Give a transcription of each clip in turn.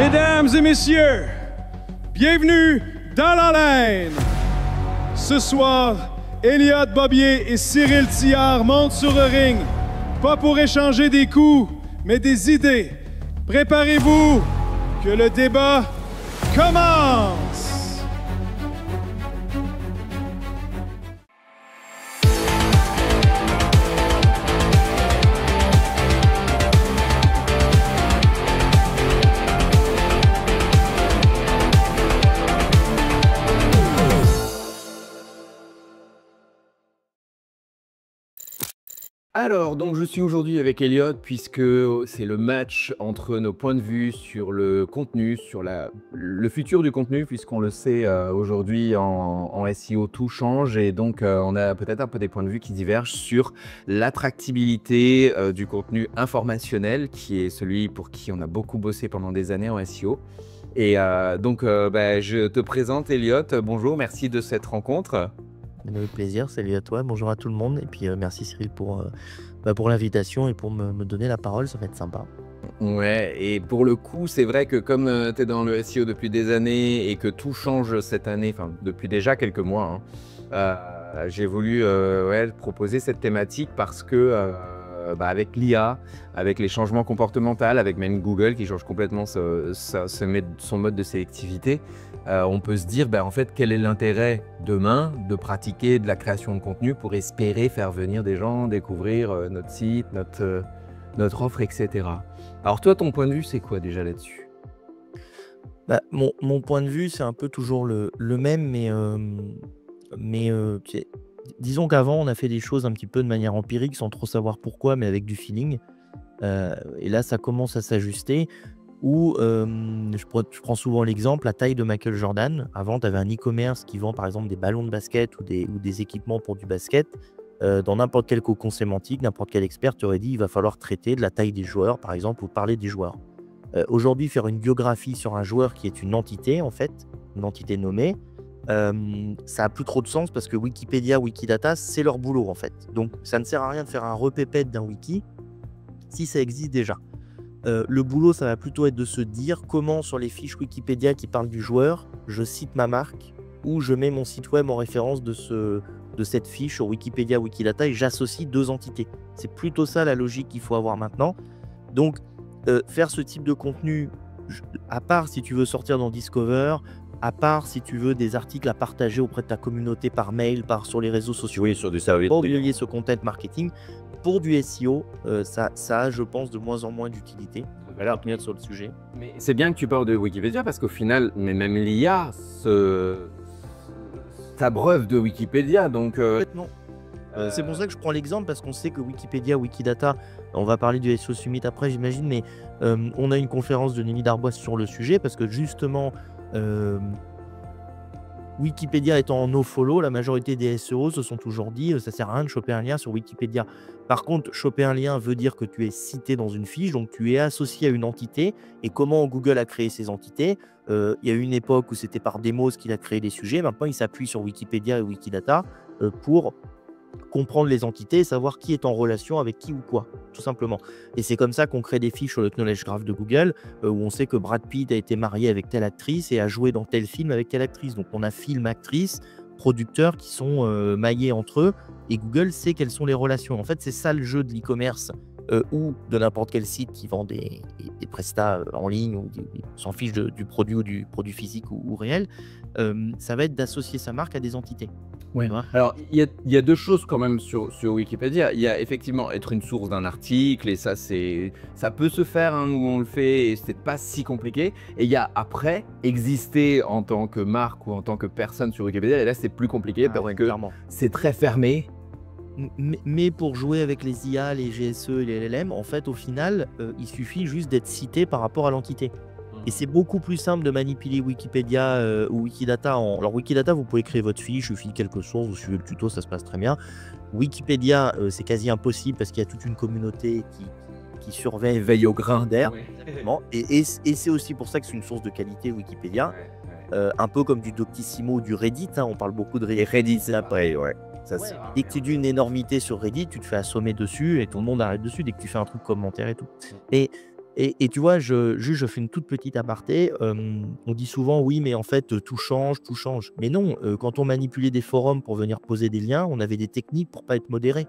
Mesdames et messieurs, bienvenue dans l'arène. Ce soir, Elliott Bobier et Cyril Thillard montent sur le ring, pas pour échanger des coups, mais des idées. Préparez-vous, que le débat commence! Alors, donc je suis aujourd'hui avec Elliott puisque c'est le match entre nos points de vue sur le contenu, sur le futur du contenu, puisqu'on le sait aujourd'hui en SEO tout change et donc on a peut-être un peu des points de vue qui divergent sur l'attractibilité du contenu informationnel qui est celui pour qui on a beaucoup bossé pendant des années en SEO. Et donc je te présente Elliott, bonjour, merci de cette rencontre. Avec plaisir, salut à toi, bonjour à tout le monde et puis merci Cyril pour l'invitation et pour me donner la parole, ça va être sympa. Ouais, et pour le coup, c'est vrai que comme tu es dans le SEO depuis des années et que tout change cette année, enfin depuis déjà quelques mois, j'ai voulu proposer cette thématique parce que avec l'IA, avec les changements comportementaux, avec même Google qui change complètement son mode de sélectivité, on peut se dire en fait quel est l'intérêt demain de pratiquer de la création de contenu pour espérer faire venir des gens, découvrir notre site, notre offre, etc. Alors toi, ton point de vue, c'est quoi déjà là-dessus? Mon point de vue, c'est un peu toujours le même, mais disons qu'avant, on a fait des choses un petit peu de manière empirique, sans trop savoir pourquoi, mais avec du feeling. Et là, ça commence à s'ajuster. Où je prends souvent l'exemple, la taille de Michael Jordan. Avant, tu avais un e-commerce qui vend par exemple des ballons de basket ou des équipements pour du basket. Dans n'importe quel cocon sémantique, n'importe quel expert t'aurait dit il va falloir traiter de la taille des joueurs, par exemple, ou parler des joueurs. Aujourd'hui, faire une biographie sur un joueur qui est une entité, en fait, une entité nommée, ça n'a plus trop de sens parce que Wikipédia, Wikidata, c'est leur boulot, en fait. Donc, ça ne sert à rien de faire un repépète d'un wiki si ça existe déjà. Le boulot, ça va plutôt être de se dire comment sur les fiches Wikipédia qui parlent du joueur, je cite ma marque ou je mets mon site web en référence de cette fiche sur Wikipédia, Wikidata et j'associe deux entités. C'est plutôt ça la logique qu'il faut avoir maintenant. Donc, faire ce type de contenu, à part si tu veux sortir dans Discover, à part si tu veux des articles à partager auprès de ta communauté par mail, sur les réseaux sociaux, oui, sur du service. Pour lier ce content marketing, pour du SEO, ça a, je pense, de moins en moins d'utilité. On va revenir sur le sujet. Mais c'est bien que tu parles de Wikipédia parce qu'au final, même l'IA s'abreuve de Wikipédia. Donc, non. C'est pour ça que je prends l'exemple parce qu'on sait que Wikipédia, Wikidata, on va parler du SEO Summit après, j'imagine, mais on a une conférence de Némi Darbois sur le sujet parce que justement, Wikipédia étant en nofollow, la majorité des SEO se sont toujours dit ça sert à rien de choper un lien sur Wikipédia. Par contre, choper un lien veut dire que tu es cité dans une fiche, donc tu es associé à une entité. Et comment Google a créé ces entités? Il y a eu une époque où c'était par Demos qu'il a créé les sujets. Maintenant, il s'appuie sur Wikipédia et Wikidata pour comprendre les entités et savoir qui est en relation avec qui ou quoi, tout simplement. Et c'est comme ça qu'on crée des fiches sur le Knowledge Graph de Google, où on sait que Brad Pitt a été marié avec telle actrice et a joué dans tel film avec telle actrice. Donc on a film, actrice, producteurs qui sont maillés entre eux, et Google sait quelles sont les relations. En fait, c'est ça le jeu de l'e-commerce ou de n'importe quel site qui vend des prestats en ligne ou s'en fiche du produit ou du produit physique ou réel. Ça va être d'associer sa marque à des entités. Ouais. Alors, il y a deux choses quand même sur Wikipédia. Il y a effectivement être une source d'un article, et ça peut se faire, où on le fait, et c'est pas si compliqué. Et il y a après, exister en tant que marque ou en tant que personne sur Wikipédia, et là c'est plus compliqué parce que c'est très fermé. Mais pour jouer avec les IA, les GSE et les LLM, en fait, au final, il suffit juste d'être cité par rapport à l'entité. Et c'est beaucoup plus simple de manipuler Wikipédia ou Wikidata. Alors Wikidata, vous pouvez créer votre fiche, il suffit de quelques sources, vous suivez le tuto, ça se passe très bien. Wikipédia, c'est quasi impossible parce qu'il y a toute une communauté qui surveille, veille au grain d'air. Ouais. Et c'est aussi pour ça que c'est une source de qualité, Wikipédia. Un peu comme du Doctissimo ou du Reddit, on parle beaucoup de Reddit. Et Reddit, c'est après, ouais. Dès que tu dis une énormité sur Reddit, tu te fais assommer dessus et tout le monde arrête dessus dès que tu fais un truc commentaire et tout. Et Et tu vois, je fais une toute petite aparté. On dit souvent: «Oui, mais en fait, tout change, tout change». Mais non, quand on manipulait des forums pour venir poser des liens, on avait des techniques pour pas être modéré.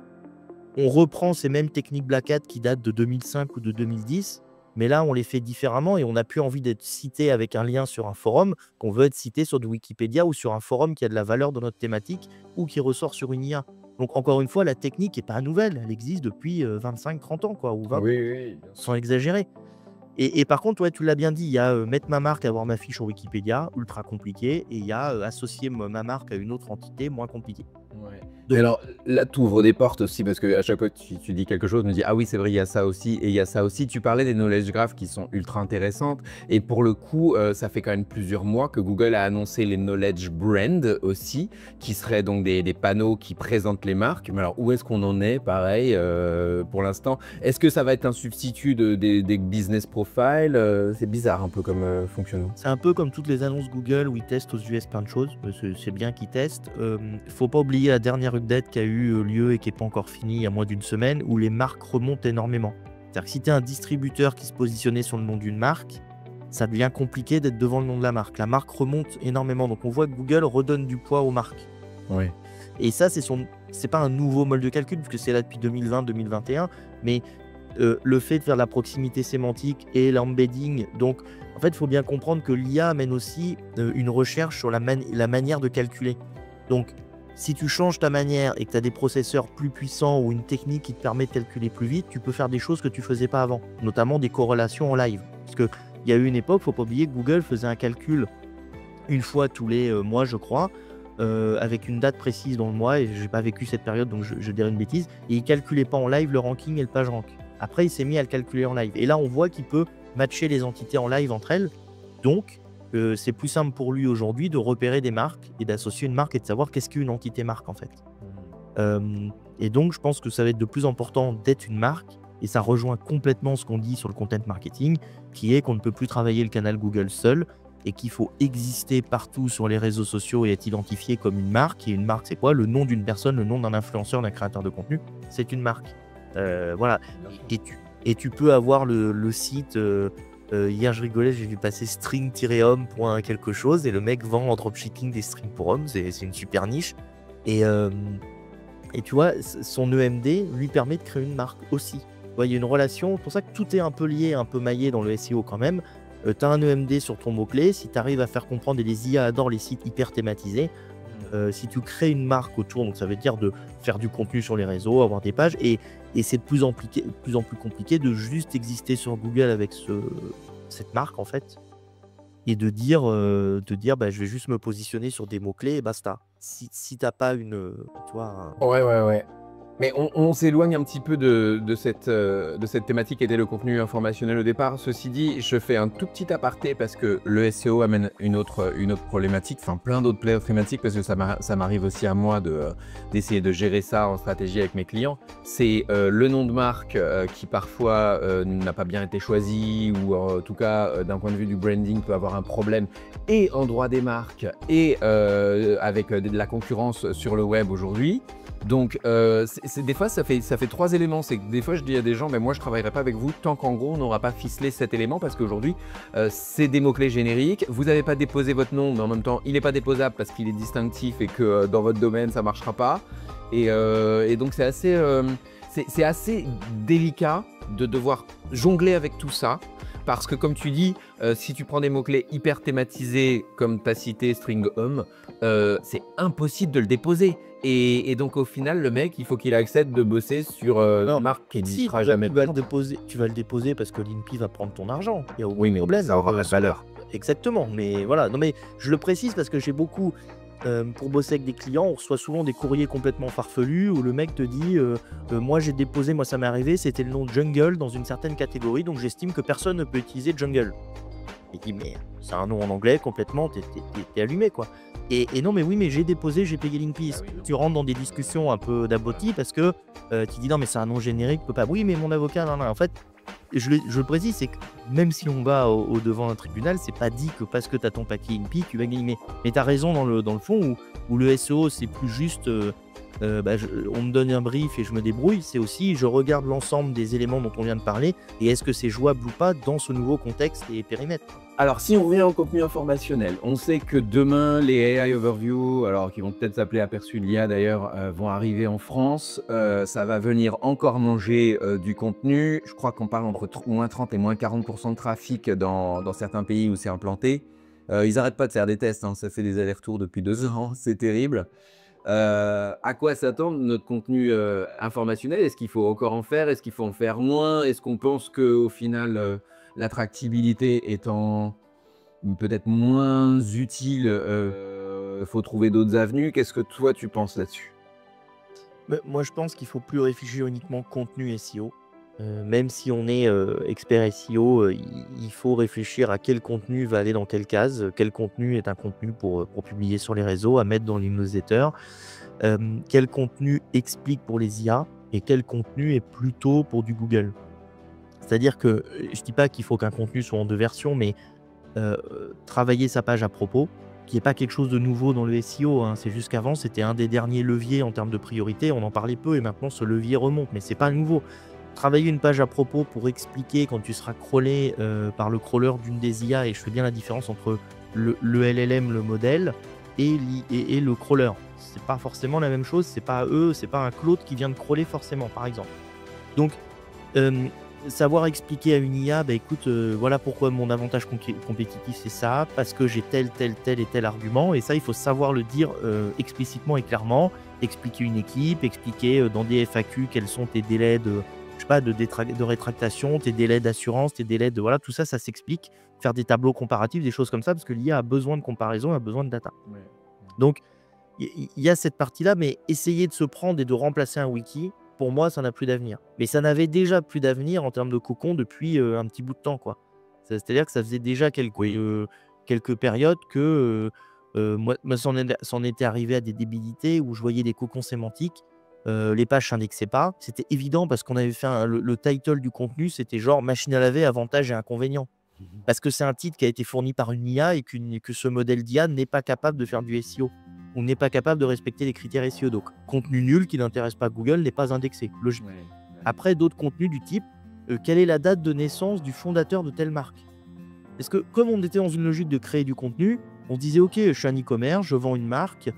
On reprend ces mêmes techniques Black Hat qui datent de 2005 ou de 2010, mais là, on les fait différemment et on n'a plus envie d'être cité avec un lien sur un forum, qu'on veut être cité sur du Wikipédia ou sur un forum qui a de la valeur dans notre thématique ou qui ressort sur une IA. Donc encore une fois, la technique est pas nouvelle, elle existe depuis, 25-30 ans quoi, ou 20 Oui, oui, bien sûr. sans exagérer. Et par contre, ouais, tu l'as bien dit, il y a, mettre ma marque, avoir ma fiche sur Wikipédia, ultra compliqué et il y a, associer ma marque à une autre entité, moins compliqué. Ouais. Donc Et alors là, tu ouvres des portes aussi parce que à chaque fois que tu dis quelque chose, je me dis ah oui, c'est vrai, il y a ça aussi et il y a ça aussi. Tu parlais des knowledge graphs qui sont ultra intéressantes et pour le coup, ça fait quand même plusieurs mois que Google a annoncé les knowledge brand aussi, qui seraient donc des panneaux qui présentent les marques. Mais alors où est-ce qu'on en est, pareil, pour l'instant? Est-ce que ça va être un substitut des business profiles? C'est bizarre un peu comme fonctionnement. c'est un peu comme toutes les annonces Google où ils testent aux US plein de choses, c'est bien qu'ils testent. Faut pas oublier la dernière update qui a eu lieu et qui est pas encore finie il y a moins d'une semaine, où les marques remontent énormément. C'est-à-dire que si tu es un distributeur qui se positionnait sur le nom d'une marque, ça devient compliqué d'être devant le nom de la marque. La marque remonte énormément, donc on voit que Google redonne du poids aux marques. Oui. Et ça, c'est pas un nouveau mode de calcul, puisque c'est là depuis 2020-2021, mais le fait de faire de la proximité sémantique et l'embedding, donc en fait, il faut bien comprendre que l'IA amène aussi une recherche sur la manière de calculer. Donc, si tu changes ta manière et que tu as des processeurs plus puissants ou une technique qui te permet de calculer plus vite, tu peux faire des choses que tu faisais pas avant, notamment des corrélations en live. Parce qu'il y a eu une époque, il ne faut pas oublier que Google faisait un calcul une fois tous les mois, je crois, avec une date précise dans le mois, et je n'ai pas vécu cette période, donc je dirais une bêtise, et il ne calculait pas en live le ranking et le page rank. Après, il s'est mis à le calculer en live. Et là, on voit qu'il peut matcher les entités en live entre elles. Donc, c'est plus simple pour lui aujourd'hui de repérer des marques et d'associer une marque et de savoir qu'est-ce qu'une entité marque en fait. Et donc, je pense que ça va être de plus important d'être une marque, et ça rejoint complètement ce qu'on dit sur le content marketing, qui est qu'on ne peut plus travailler le canal Google seul, et qu'il faut exister partout sur les réseaux sociaux et être identifié comme une marque. Et une marque, c'est quoi? Le nom d'une personne, le nom d'un influenceur, d'un créateur de contenu, c'est une marque. Voilà. Et tu peux avoir le site... hier, je rigolais, j'ai vu passer string-homme point quelque chose, et le mec vend en dropshipping des strings pour hommes, c'est une super niche. Et tu vois, son EMD lui permet de créer une marque aussi. Tu vois, il y a une relation, c'est pour ça que tout est un peu lié, un peu maillé dans le SEO quand même. Tu as un EMD sur ton mot-clé, si tu arrives à faire comprendre, et les IA adorent les sites hyper thématisés, si tu crées une marque autour, donc ça veut dire de faire du contenu sur les réseaux, avoir des pages, et c'est de plus en plus compliqué de juste exister sur Google avec cette marque en fait, et de dire bah, je vais juste me positionner sur des mots-clés et basta. Si t'as pas tu vois, Ouais, ouais, ouais. Mais on s'éloigne un petit peu de cette thématique qui était le contenu informationnel au départ. Ceci dit, je fais un tout petit aparté parce que le SEO amène une autre problématique, enfin plein d'autres problématiques, parce que ça m'arrive aussi à moi d'essayer de gérer ça en stratégie avec mes clients. C'est le nom de marque qui parfois n'a pas bien été choisi, ou en tout cas d'un point de vue du branding peut avoir un problème, et en droit des marques, et avec de la concurrence sur le web aujourd'hui. Donc, des fois, ça fait trois éléments. C'est que des fois, je dis à des gens, mais moi, je ne travaillerai pas avec vous tant qu'en gros, on n'aura pas ficelé cet élément, parce qu'aujourd'hui, c'est des mots-clés génériques. Vous n'avez pas déposé votre nom, mais en même temps, il n'est pas déposable parce qu'il est distinctif et que dans votre domaine, ça ne marchera pas. Et donc, c'est assez délicat de devoir jongler avec tout ça. Parce que comme tu dis, si tu prends des mots-clés hyper thématisés, comme tu as cité string home, c'est impossible de le déposer. Et donc au final, le mec, il faut qu'il accepte de bosser sur une marque qui n'existera jamais. Tu vas le déposer parce que l'INPI va prendre ton argent. Il y a aucun Oui, mais problème. ça aura pas de valeur. Exactement. Mais voilà. Non, mais je le précise parce que j'ai beaucoup... pour bosser avec des clients, on reçoit souvent des courriers complètement farfelus où le mec te dit moi j'ai déposé, moi ça m'est arrivé, c'était le nom Jungle dans une certaine catégorie, donc j'estime que personne ne peut utiliser Jungle. Il dit mais c'est un nom en anglais complètement, t'es allumé quoi. Et non mais oui, mais j'ai déposé, j'ai payé l'INPI. Tu rentres dans des discussions un peu d'aboti parce que tu dis non mais c'est un nom générique, peut pas. Oui mais mon avocat, non. En fait, je le précise, c'est que même si on va au devant d'un tribunal, c'est pas dit que parce que tu as ton papier INPI, tu vas gagner. Mais tu as raison dans le fond où le SEO, c'est plus juste on me donne un brief et je me débrouille. C'est aussi, je regarde l'ensemble des éléments dont on vient de parler et est-ce que c'est jouable ou pas dans ce nouveau contexte et périmètre. Alors, si on revient au contenu informationnel, on sait que demain, les AI Overview, alors qui vont peut-être s'appeler Aperçu de l'IA d'ailleurs, vont arriver en France. Ça va venir encore manger du contenu. Je crois qu'on parle entre moins 30 et moins 40% de trafic dans certains pays où c'est implanté. Ils n'arrêtent pas de faire des tests, hein. Ça fait des allers-retours depuis 2 ans, c'est terrible. À quoi s'attend notre contenu informationnel? Est-ce qu'il faut encore en faire? Est-ce qu'il faut en faire moins? Est-ce qu'on pense qu'au final, l'attractivité étant peut-être moins utile, faut trouver d'autres avenues? Qu'est-ce que toi tu penses là-dessus? Moi, je pense qu'il faut plus réfléchir uniquement contenu SEO. Même si on est expert SEO, il faut réfléchir à quel contenu va aller dans quelle case, quel contenu est un contenu pour publier sur les réseaux, à mettre dans les newsletters, quel contenu explique pour les IA et quel contenu est plutôt pour du Google. C'est-à-dire que je ne dis pas qu'il faut qu'un contenu soit en 2 versions, mais travailler sa page à propos, qui n'est pas quelque chose de nouveau dans le SEO, hein. C'est juste qu'avant, c'était un des derniers leviers en termes de priorité. On en parlait peu et maintenant, ce levier remonte, mais ce n'est pas nouveau. Travailler une page à propos pour expliquer quand tu seras crawlé par le crawler d'une des IA, et je fais bien la différence entre le LLM, le modèle, et le crawler. C'est pas forcément la même chose, c'est pas eux, c'est pas un Claude qui vient de crawler forcément, par exemple. Donc, savoir expliquer à une IA, écoute, voilà pourquoi mon avantage compétitif c'est ça, parce que j'ai tel et tel argument, et ça, il faut savoir le dire explicitement et clairement, expliquer une équipe, expliquer dans des FAQ quels sont tes délais de rétractation, tes délais d'assurance, tes délais de... Voilà, tout ça, ça s'explique. Faire des tableaux comparatifs, des choses comme ça, parce que l'IA a besoin de comparaison, a besoin de data. Ouais. Donc, il y a cette partie-là, mais essayer de se prendre et de remplacer un wiki, pour moi, ça n'a plus d'avenir. Mais ça n'avait déjà plus d'avenir en termes de cocon depuis un petit bout de temps, quoi. C'est-à-dire que ça faisait déjà quelques périodes que moi, c'en était arrivé à des débilités où je voyais des cocons sémantiques. Les pages s'indexaient pas. C'était évident parce qu'on avait fait le title du contenu, c'était genre machine à laver, avantages et inconvénients. Parce que c'est un titre qui a été fourni par une IA et que ce modèle d'IA n'est pas capable de faire du SEO. On n'est pas capable de respecter les critères SEO. Donc, contenu nul qui n'intéresse pas Google n'est pas indexé, logique. Ouais. Après, d'autres contenus du type quelle est la date de naissance du fondateur de telle marque? Parce que comme on était dans une logique de créer du contenu, on disait ok, je suis un e-commerce, je vends une marque.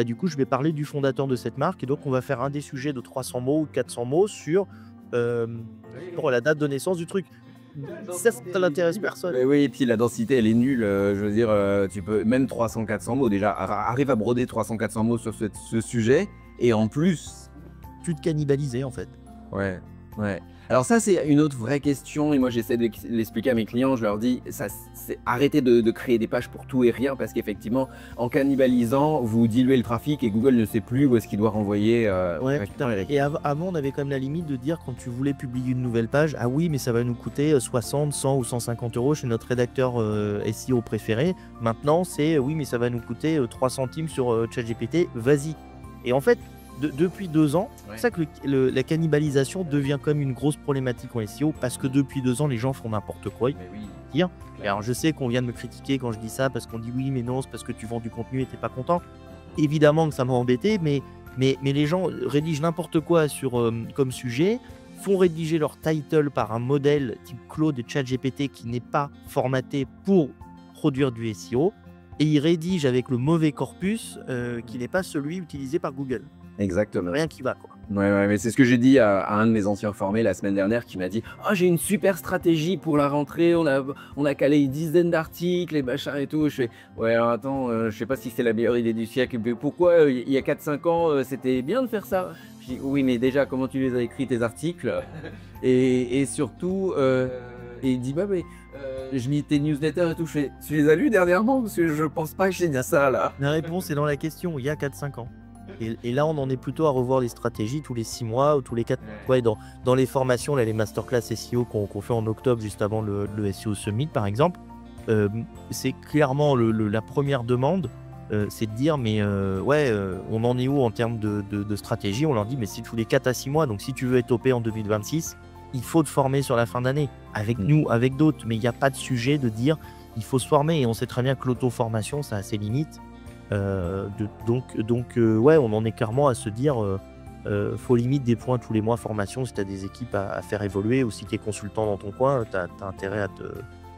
Du coup, je vais parler du fondateur de cette marque et donc on va faire un des sujets de 300 mots ou 400 mots sur la date de naissance du truc. Ça n'intéresse personne. Mais oui, et puis la densité, elle est nulle. Je veux dire, tu peux même 300-400 mots déjà. Arrive à broder 300-400 mots sur ce sujet et en plus... Tu te cannibaliser en fait. Ouais. Alors ça, c'est une autre vraie question et moi j'essaie de l'expliquer à mes clients. Je leur dis, c'est arrêtez de créer des pages pour tout et rien parce qu'effectivement, en cannibalisant, vous diluez le trafic et Google ne sait plus où est-ce qu'il doit renvoyer. Ouais, putain. Et avant, on avait quand même la limite de dire quand tu voulais publier une nouvelle page, ah oui, mais ça va nous coûter 60, 100 ou 150 € chez notre rédacteur SEO préféré. Maintenant, c'est oui, mais ça va nous coûter 3 centimes sur ChatGPT, vas-y. Et en fait, depuis 2 ans, c'est ça que la cannibalisation devient comme une grosse problématique en SEO parce que depuis 2 ans, les gens font n'importe quoi. Et alors, je sais qu'on vient de me critiquer quand je dis ça parce qu'on dit oui, mais non, c'est parce que tu vends du contenu et t'es pas content. Évidemment que ça m'a embêté, mais les gens rédigent n'importe quoi comme sujet, font rédiger leur title par un modèle type Claude et ChatGPT qui n'est pas formaté pour produire du SEO et ils rédigent avec le mauvais corpus qui n'est pas celui utilisé par Google. Exactement. Rien qui va, quoi. Ouais, mais c'est ce que j'ai dit à un de mes anciens formés la semaine dernière qui m'a dit « Oh, j'ai une super stratégie pour la rentrée, on a calé une dizaine d'articles, les machins et tout. » Je fais « Ouais, alors attends, je sais pas si c'est la meilleure idée du siècle. Pourquoi, il y a 4-5 ans, c'était bien de faire ça ?» Je dis « Oui, mais déjà, comment tu les as écrits, tes articles ?» Et surtout, et il dit « Bah, mais je lis tes newsletters et tout. » Je fais « Tu les as lus dernièrement? Parce que je pense pas que j'ai dit ça, là. » La réponse est dans la question, il y a 4-5 ans. Et là, on en est plutôt à revoir les stratégies tous les 6 mois ou tous les 4 mois. Ouais, dans les formations, là, les masterclass SEO qu'on fait en octobre, juste avant le SEO Summit, par exemple, c'est clairement la première demande, c'est de dire, mais on en est où en termes de stratégie? On leur dit, mais c'est tous les 4 à 6 mois, donc si tu veux être OP en 2026, il faut te former sur la fin d'année, avec nous, avec d'autres, mais il n'y a pas de sujet de dire il faut se former, et on sait très bien que l'auto-formation, ça a ses limites. Ouais, on en est clairement à se dire faut limite des points tous les mois formation si tu as des équipes à faire évoluer, ou si tu es consultant dans ton coin, tu as intérêt à te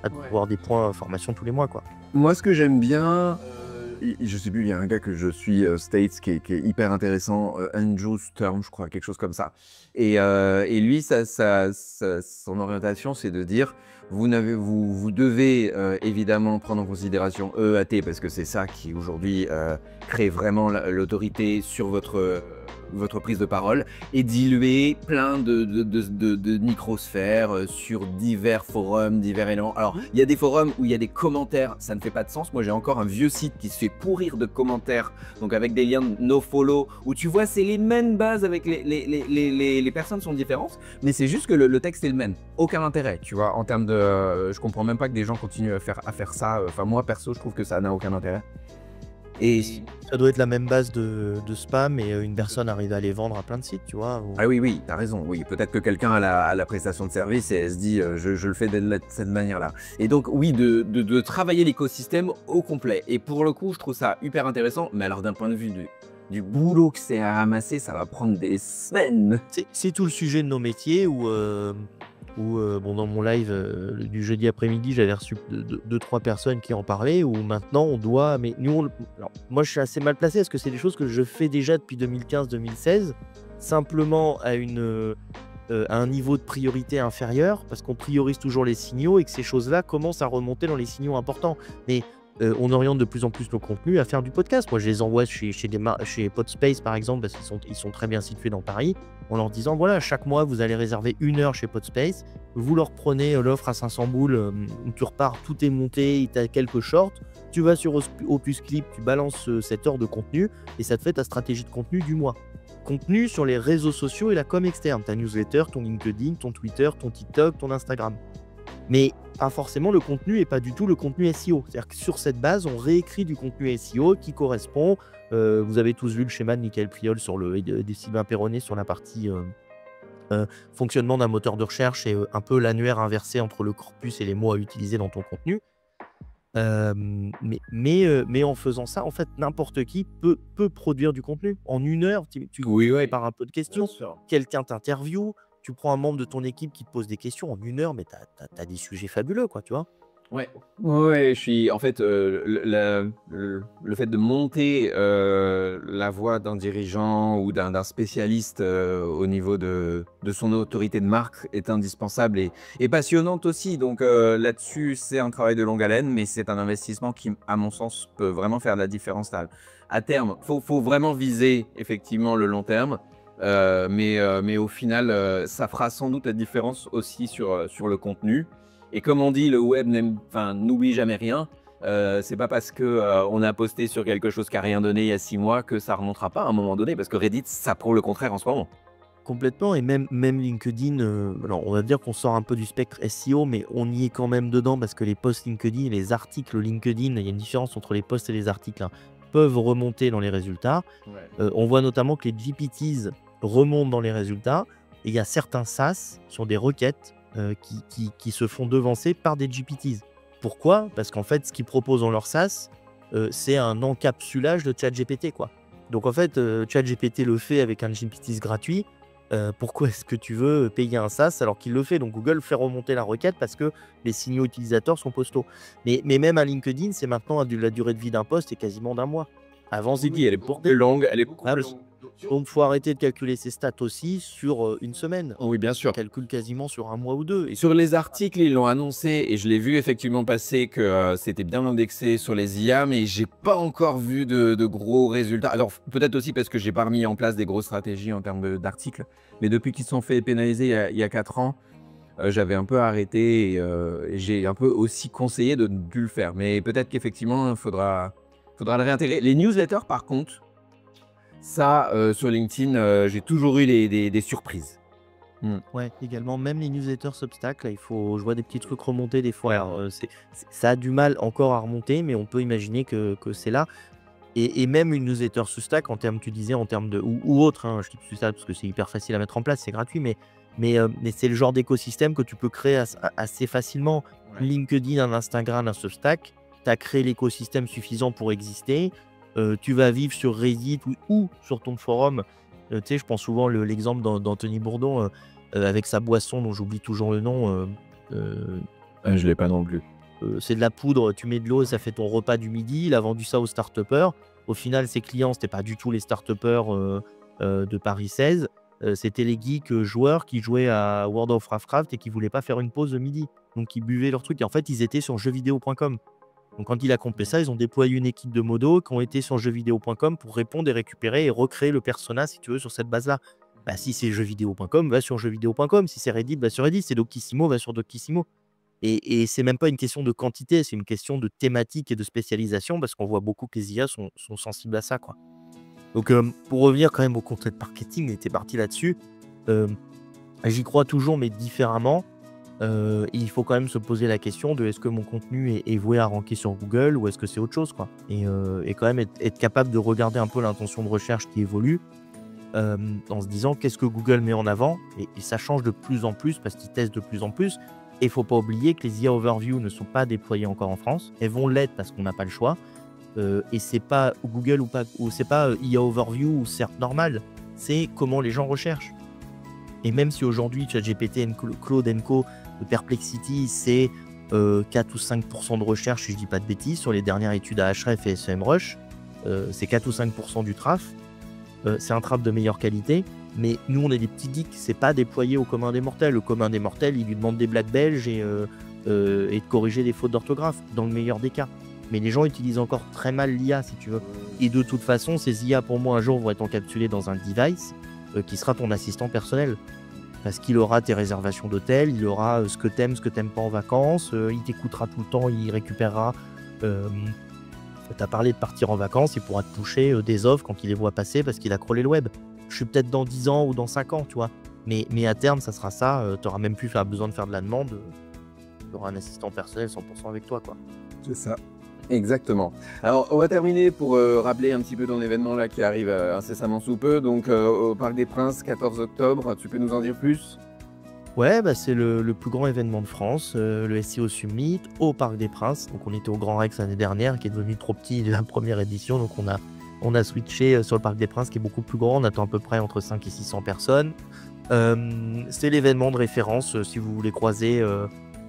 avoir des points formation tous les mois, quoi. Moi, ce que j'aime bien, je sais plus, il y a un gars que je suis, States, qui est hyper intéressant, Andrew Sturm, je crois, quelque chose comme ça. Et lui, son orientation, c'est de dire, vous devez évidemment prendre en considération EAT, parce que c'est ça qui aujourd'hui crée vraiment l'autorité sur votre prise de parole, et diluer plein de microsphères sur divers forums, divers éléments. Alors, il y a des forums où il y a des commentaires, ça ne fait pas de sens. Moi, j'ai encore un vieux site qui se fait pourrir de commentaires, donc avec des liens nofollow, où tu vois, c'est les mêmes bases, avec les personnes sont différentes, mais c'est juste que le texte est le même. Aucun intérêt, tu vois, en termes de... je comprends même pas que des gens continuent à faire ça. Enfin, moi, perso, je trouve que ça n'a aucun intérêt. Et ça doit être la même base de spam, et une personne arrive à les vendre à plein de sites, tu vois. Ah oui, t'as raison. Oui, peut-être que quelqu'un a la prestation de service et elle se dit je le fais de cette manière-là. Et donc oui, de travailler l'écosystème au complet. Et pour le coup, je trouve ça hyper intéressant. Mais alors d'un point de vue du boulot que c'est à ramasser, ça va prendre des semaines. C'est tout le sujet de nos métiers où dans mon live du jeudi après-midi, j'avais reçu 2-3 personnes qui en parlaient, où maintenant on doit... Mais nous, alors, moi je suis assez mal placé, parce que c'est des choses que je fais déjà depuis 2015-2016, simplement à un niveau de priorité inférieur, parce qu'on priorise toujours les signaux, et que ces choses-là commencent à remonter dans les signaux importants. Mais on oriente de plus en plus nos contenus à faire du podcast. Moi, je les envoie chez Podspace, par exemple, parce qu'ils sont très bien situés dans Paris, en leur disant, voilà, chaque mois, vous allez réserver 1 heure chez Podspace, vous leur prenez l'offre à 500 boules, où tu repars, tout est monté, tu as quelques shorts, tu vas sur Opus Clip, tu balances cette heure de contenu, et ça te fait ta stratégie de contenu du mois. Contenu sur les réseaux sociaux et la com externe, ta newsletter, ton LinkedIn, ton Twitter, ton TikTok, ton Instagram. Mais pas forcément le contenu, et pas du tout le contenu SEO. C'est-à-dire que sur cette base, on réécrit du contenu SEO qui correspond. Vous avez tous vu le schéma de Michael Priol des Sylvain Perronnet sur la partie fonctionnement d'un moteur de recherche, et un peu l'annuaire inversé entre le corpus et les mots à utiliser dans ton contenu. Mais en faisant ça, en fait, n'importe qui peut produire du contenu. En 1 heure, tu prépares un peu de questions, quelqu'un t'interviewe, tu prends un membre de ton équipe qui te pose des questions, en 1 heure, mais t'as des sujets fabuleux, quoi, tu vois. Ouais, je suis... En fait, le fait de monter la voix d'un dirigeant ou d'un spécialiste au niveau de son autorité de marque est indispensable et passionnante aussi. Donc là-dessus, c'est un travail de longue haleine, mais c'est un investissement qui, à mon sens, peut vraiment faire de la différence à terme. Faut vraiment viser effectivement le long terme. Mais au final, ça fera sans doute la différence aussi sur le contenu. Et comme on dit, le web n'oublie jamais rien. C'est pas parce que on a posté sur quelque chose qui n'a rien donné il y a 6 mois que ça remontera pas à un moment donné, parce que Reddit, ça prouve le contraire en ce moment. Complètement, et même LinkedIn, alors on va dire qu'on sort un peu du spectre SEO, mais on y est quand même dedans, parce que les posts LinkedIn et les articles LinkedIn, il y a une différence entre les posts et les articles, hein, peuvent remonter dans les résultats. On voit notamment que les GPTs remontent dans les résultats, et il y a certains SaaS sur des requêtes qui se font devancer par des GPTs. Pourquoi ? Parce qu'en fait, ce qu'ils proposent dans leur SaaS, c'est un encapsulage de ChatGPT, quoi. Donc en fait, ChatGPT le fait avec un GPT gratuit. Pourquoi est-ce que tu veux payer un SaaS alors qu'il le fait ? Donc Google fait remonter la requête parce que les signaux utilisateurs sont postaux. Mais même à LinkedIn, c'est maintenant la durée de vie d'un post est quasiment d'1 mois. Avant, Ziggy, elle est beaucoup plus longue. Elle est beaucoup plus longue. Donc, il faut arrêter de calculer ses stats aussi sur 1 semaine. Oui, bien sûr. On calcule quasiment sur 1 mois ou 2. Et sur les articles, ils l'ont annoncé, et je l'ai vu effectivement passer que c'était bien indexé sur les IA, mais j'ai pas encore vu de gros résultats. Alors, peut-être aussi parce que j'ai pas mis en place des grosses stratégies en termes d'articles, mais depuis qu'ils se sont fait pénaliser il y a 4 ans, j'avais un peu arrêté, et j'ai un peu aussi conseillé de ne plus le faire. Mais peut-être qu'effectivement, il faudra le réintégrer. Les newsletters, par contre, ça, sur LinkedIn, j'ai toujours eu des surprises. Ouais, également, même les newsletters Substack, là, je vois des petits trucs remonter des fois. Alors, ça a du mal encore à remonter, mais on peut imaginer que c'est là. Et même une newsletter Substack, tu disais en termes de... ou autre, hein, je dis Substack parce que c'est hyper facile à mettre en place, c'est gratuit, mais Mais c'est le genre d'écosystème que tu peux créer assez facilement. Ouais. LinkedIn, un Instagram, un Substack, tu as créé l'écosystème suffisant pour exister. Tu vas vivre sur Reddit ou sur ton forum. Tu sais, je pense souvent l'exemple d'Anthony Bourdon avec sa boisson dont j'oublie toujours le nom. Je l'ai pas non plus. C'est de la poudre, tu mets de l'eau, ça fait ton repas du midi. Il a vendu ça aux start-upers. Au final, ses clients, c'était pas du tout les start-upers de Paris 16. C'était les geeks joueurs qui jouaient à World of Warcraft et qui voulaient pas faire une pause de midi. Donc, ils buvaient leur truc. Et en fait, ils étaient sur jeuxvideo.com. Donc, quand il a compris ça, ils ont déployé une équipe de modos qui ont été sur jeuxvideo.com pour répondre et récupérer et recréer le persona, si tu veux, sur cette base-là. Bah, si c'est jeuxvideo.com, va sur jeuxvideo.com. Si c'est Reddit, va sur Reddit. C'est Doctissimo, va sur Doctissimo. Et c'est même pas une question de quantité, c'est une question de thématique et de spécialisation parce qu'on voit beaucoup que les IA sont sensibles à ça, quoi. Donc, pour revenir quand même au content marketing, on était parti là-dessus. J'y crois toujours, mais différemment. Et il faut quand même se poser la question de est-ce que mon contenu est voué à ranker sur Google ou est-ce que c'est autre chose, quoi. Et quand même être capable de regarder un peu l'intention de recherche qui évolue en se disant qu'est-ce que Google met en avant. Et ça change de plus en plus parce qu'ils testent de plus en plus. Et il ne faut pas oublier que les IA Overview ne sont pas déployées encore en France. Elles vont l'être parce qu'on n'a pas le choix. Et c'est pas Google ou c'est pas IA Overview ou SERP normal. C'est comment les gens recherchent. Et même si aujourd'hui ChatGPT, Claude Co, Perplexity, c'est 4 ou 5% de recherche, si je dis pas de bêtises, sur les dernières études à Ahrefs et SEMrush, c'est 4 ou 5% du traf. C'est un traf de meilleure qualité. Mais nous, on est des petits geeks, c'est pas déployé au commun des mortels. Le commun des mortels, il lui demande des blagues belges et de corriger des fautes d'orthographe, dans le meilleur des cas. Mais les gens utilisent encore très mal l'IA, si tu veux. Et de toute façon, ces IA, pour moi, un jour, vont être encapsulés dans un device qui sera ton assistant personnel. Parce qu'il aura tes réservations d'hôtel, il aura ce que t'aimes pas en vacances, il t'écoutera tout le temps, il récupérera... T'as parlé de partir en vacances, il pourra te toucher des offres quand il les voit passer parce qu'il a crawlé le web. Je suis peut-être dans 10 ans ou dans 5 ans, tu vois. Mais à terme, ça sera ça. Tu n'auras même plus besoin de faire de la demande. Tu auras un assistant personnel 100% avec toi, quoi. C'est ça. Exactement. Alors, on va terminer pour rappeler un petit peu ton événement là qui arrive incessamment sous peu. Donc, au Parc des Princes, 14 octobre. Tu peux nous en dire plus? Ouais, bah c'est le plus grand événement de France, le SEO Summit au Parc des Princes. Donc, on était au Grand Rex l'année dernière, qui est devenu trop petit la première édition. Donc, on a switché sur le Parc des Princes qui est beaucoup plus grand, on attend à peu près entre 5 et 600 personnes. C'est l'événement de référence si vous voulez croiser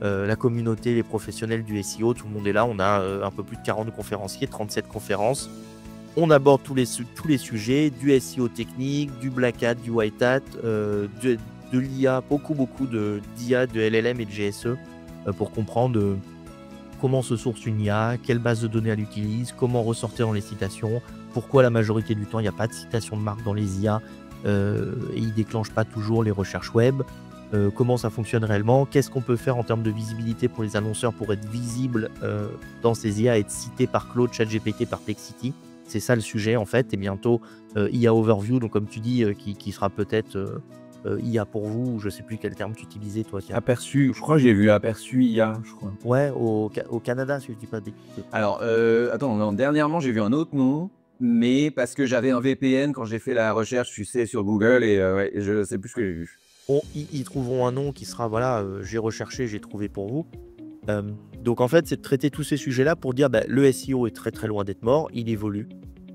la communauté, les professionnels du SEO, tout le monde est là. On a un peu plus de 40 conférenciers, 37 conférences. On aborde tous les sujets, du SEO technique, du Black Hat, du White Hat, de l'IA, beaucoup d'IA, de LLM et de GSE pour comprendre comment se source une IA, quelle base de données elle utilise, comment ressortir dans les citations, pourquoi la majorité du temps il n'y a pas de citation de marque dans les IA et ils ne déclenchent pas toujours les recherches web, comment ça fonctionne réellement, qu'est-ce qu'on peut faire en termes de visibilité pour les annonceurs pour être visible dans ces IA et être cité par Claude, ChatGPT, Perplexity. C'est ça le sujet en fait, et bientôt IA Overview, donc comme tu dis, qui sera peut-être IA pour vous, je ne sais plus quel terme tu utilisais toi. Aperçu, je crois que j'ai vu aperçu IA, je crois. Ouais, au Canada, si je ne dis pas des... Alors, attends, non, dernièrement, j'ai vu un autre nom, mais parce que j'avais un VPN quand j'ai fait la recherche, tu sais, sur Google, et ouais, je sais plus ce que j'ai vu. Bon, ils trouveront un nom qui sera, voilà, j'ai recherché, j'ai trouvé pour vous. Donc en fait, c'est de traiter tous ces sujets-là pour dire le SEO est très très loin d'être mort, il évolue.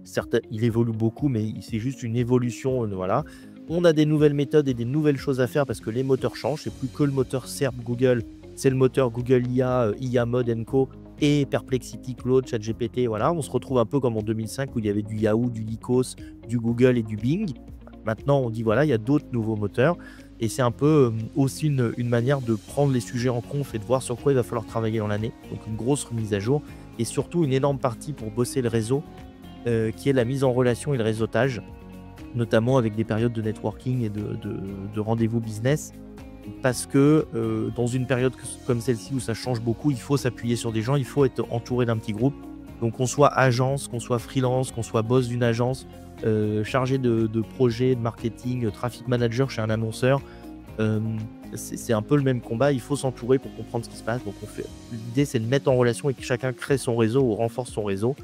Certes, il évolue beaucoup, mais c'est juste une évolution, voilà. On a des nouvelles méthodes et des nouvelles choses à faire parce que les moteurs changent. C'est plus que le moteur SERP Google, c'est le moteur Google IA, IA Mode Co et Perplexity, Claude, ChatGPT. Voilà, on se retrouve un peu comme en 2005 où il y avait du Yahoo, du Lycos, du Google et du Bing. Maintenant, on dit voilà, il y a d'autres nouveaux moteurs et c'est un peu aussi une manière de prendre les sujets en conf et de voir sur quoi il va falloir travailler dans l'année. Donc une grosse remise à jour et surtout une énorme partie pour bosser le réseau qui est la mise en relation et le réseautage, notamment avec des périodes de networking et de rendez-vous business, parce que dans une période comme celle-ci où ça change beaucoup, il faut s'appuyer sur des gens, il faut être entouré d'un petit groupe. Donc qu'on soit agence, qu'on soit freelance, qu'on soit boss d'une agence, chargé de projets, de marketing, traffic manager chez un annonceur, c'est un peu le même combat, il faut s'entourer pour comprendre ce qui se passe. Donc l'idée c'est de mettre en relation et que chacun crée son réseau ou renforce son réseau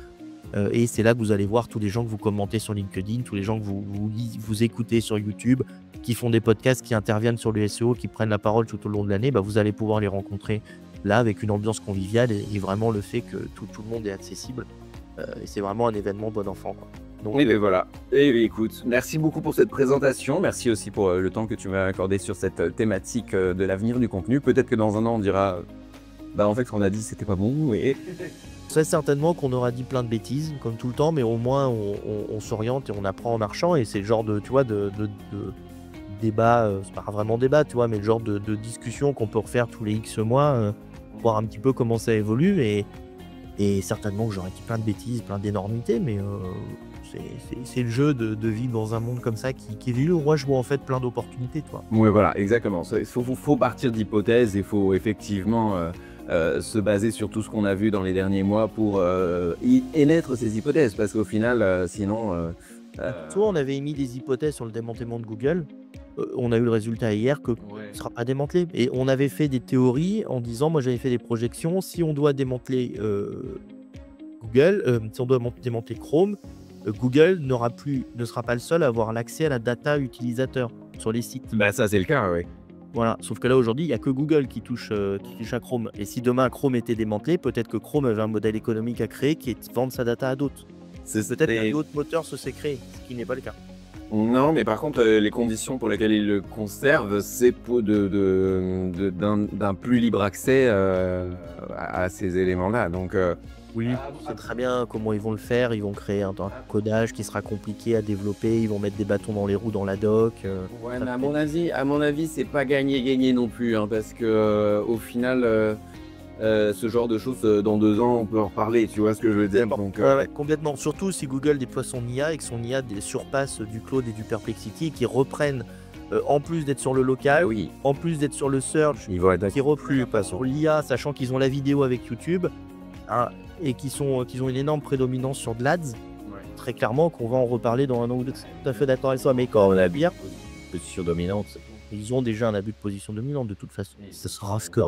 Et c'est là que vous allez voir tous les gens que vous commentez sur LinkedIn, tous les gens que vous écoutez sur YouTube, qui font des podcasts, qui interviennent sur le SEO, qui prennent la parole tout au long de l'année. Vous allez pouvoir les rencontrer là avec une ambiance conviviale et vraiment le fait que tout le monde est accessible. Et c'est vraiment un événement bon enfant, quoi. Donc, et voilà. Et écoute, merci beaucoup pour cette présentation. Merci aussi pour le temps que tu m'as accordé sur cette thématique de l'avenir du contenu. Peut-être que dans un an, on dira en fait, ce qu'on a dit, c'était pas bon. Et... Très certainement qu'on aura dit plein de bêtises, comme tout le temps, mais au moins on s'oriente et on apprend en marchant. Et c'est le genre de débat, c'est pas vraiment débat, tu vois, mais le genre de discussion qu'on peut refaire tous les X mois, voir un petit peu comment ça évolue. Et certainement que j'aurais dit plein de bêtises, plein d'énormités, mais c'est le jeu de vivre dans un monde comme ça qui est où moi je vois en fait plein d'opportunités, toi. Oui, voilà, exactement. Il faut partir d'hypothèses, il faut effectivement se baser sur tout ce qu'on a vu dans les derniers mois pour émettre ces hypothèses, parce qu'au final, sinon... Soit on avait émis des hypothèses sur le démantèlement de Google, on a eu le résultat hier que ne sera pas démantelé. Et on avait fait des théories en disant, moi j'avais fait des projections, si on doit démanteler Google, si on doit démanteler Chrome, Google ne sera pas le seul à avoir l'accès à la data utilisateur sur les sites. Ça c'est le cas, oui. Voilà, sauf que là aujourd'hui, il n'y a que Google qui touche à Chrome. Et si demain Chrome était démantelé, peut-être que Chrome avait un modèle économique à créer qui est de vendre sa data à d'autres. Peut-être qu'un autre moteur se s'est créé, ce qui n'est pas le cas. Non, mais par contre, les conditions pour lesquelles ils le conservent, c'est pour d'un plus libre accès à ces éléments-là. Donc, oui, c'est très bien comment ils vont le faire. Ils vont créer un codage qui sera compliqué à développer. Ils vont mettre des bâtons dans les roues dans la doc. Ouais, mais à mon avis, c'est pas gagné non plus, hein, parce que au final. Ce genre de choses, dans 2 ans, on peut en reparler, tu vois ce que je veux dire. Donc, ouais, complètement. Surtout si Google déploie son IA et que son IA surpasse du Claude et du Perplexity et qui reprennent, en plus d'être sur le local, en plus d'être sur le search, qui reprennent sur l'IA, sachant qu'ils ont la vidéo avec YouTube, hein, et qu'ils ont une énorme prédominance sur de l'ADS. Très clairement qu'on va en reparler dans un an ou deux. Tout à fait d'accord avec ça, mais quand on a bien position dominante, ils ont déjà un abus de position dominante de toute façon. Ce sera ce que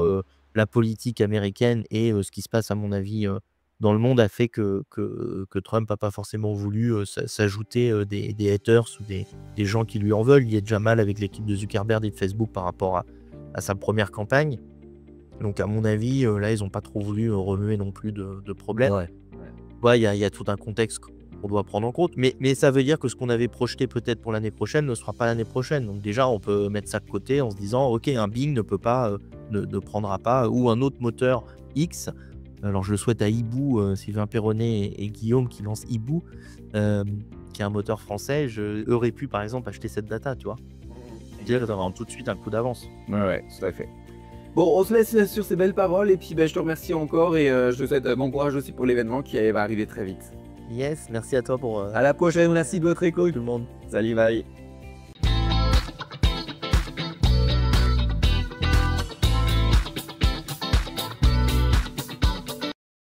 la politique américaine et ce qui se passe, à mon avis, dans le monde a fait que Trump n'a pas forcément voulu s'ajouter des haters ou des gens qui lui en veulent. Il est déjà mal avec l'équipe de Zuckerberg et de Facebook par rapport à sa première campagne. Donc, à mon avis, là, ils n'ont pas trop voulu remuer non plus de problème. Ouais, il y a tout un contexte qu'on doit prendre en compte. Mais ça veut dire que ce qu'on avait projeté peut-être pour l'année prochaine ne sera pas l'année prochaine. Donc déjà, on peut mettre ça de côté en se disant, ok, un Bing ne prendra pas, ou un autre moteur X. Alors je le souhaite à Hibou, Sylvain Perronnet et Guillaume qui lancent Hibou, qui est un moteur français. J'aurais pu par exemple acheter cette data, tu vois. Dire d'avoir tout de suite un coup d'avance. Ouais, tout à fait. Bon, on se laisse sur ces belles paroles et puis je te remercie encore et je te souhaite bon courage aussi pour l'événement qui va arriver très vite. Yes, merci à toi pour... À la prochaine, merci de votre écoute. Tout le monde. Salut, bye.